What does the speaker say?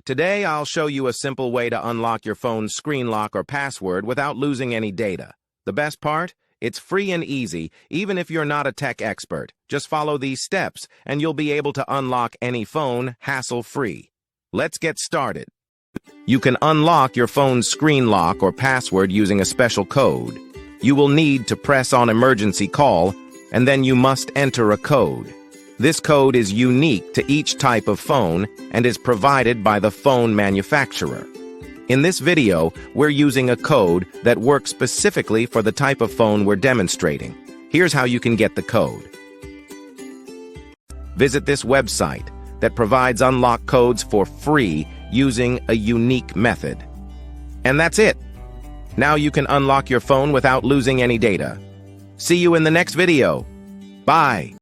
Today, I'll show you a simple way to unlock your phone's screen lock or password without losing any data. The best part? It's free and easy, even if you're not a tech expert. Just follow these steps, and you'll be able to unlock any phone hassle-free. Let's get started. You can unlock your phone's screen lock or password using a special code. You will need to press on emergency call, and then you must enter a code. This code is unique to each type of phone and is provided by the phone manufacturer. In this video, we're using a code that works specifically for the type of phone we're demonstrating. Here's how you can get the code. Visit this website that provides unlock codes for free using a unique method. And that's it. Now you can unlock your phone without losing any data. See you in the next video. Bye.